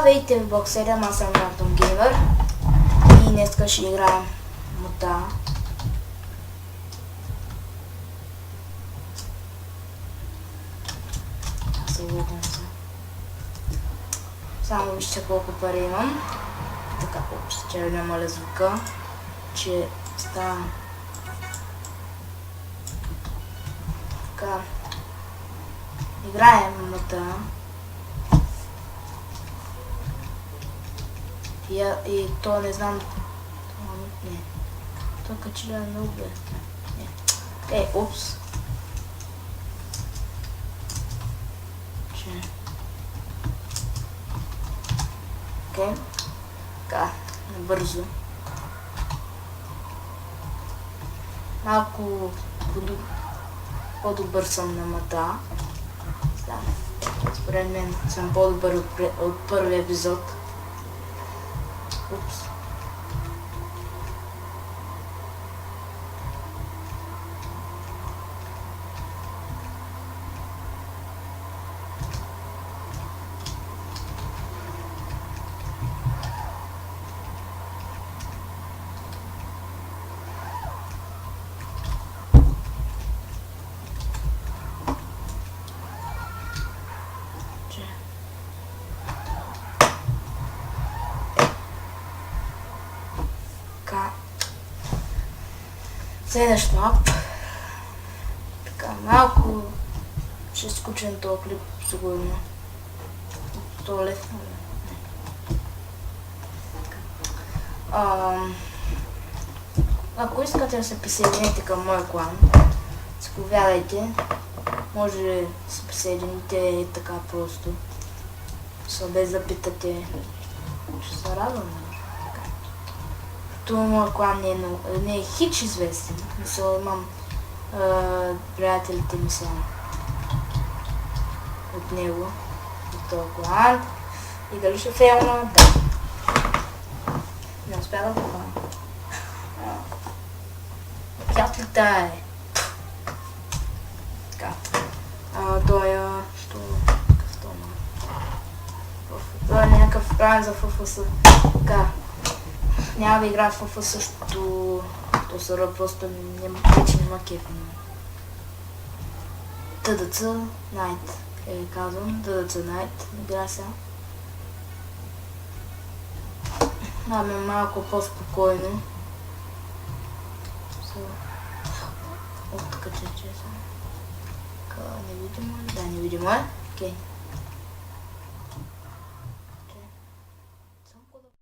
Здравейте в Box 7, аз съм Антон Геймър и днес ще играем мота. Аз се логвам се. Само вижте колко пари имам. И така, ще намаля звука, че става така. Играем мота. И то не знам. Не. То качи ли е много бе. Не. Упс. Окей. Така, набързо. Малко по-добър съм на мота. Според мен съм по-добър от първия епизод. Упс. Следващ мап. Така, малко ще скучен този клип, сигурно. То е лесно. Ако искате да се присъедините към моя клан, заповядайте. Може да се присъедините така просто. Без да питате. Ще се радвам. Това моят клан не е хич известен. Мисля, имам приятелите ми са от него, от този клан. И дали ще фейлна? Да. Не успя да попадам. Яснята е. Така. Той е... Какъв това? Той е някакъв план за ФФС. Така. Няма да играя в ФФ същото сърва, просто вече нема кеф. ТДЦ Night казвам, ТДЦ Night, игра сега. Даме малко по-спокойно. От така че невидимо е? Да, невидимо е. Окей.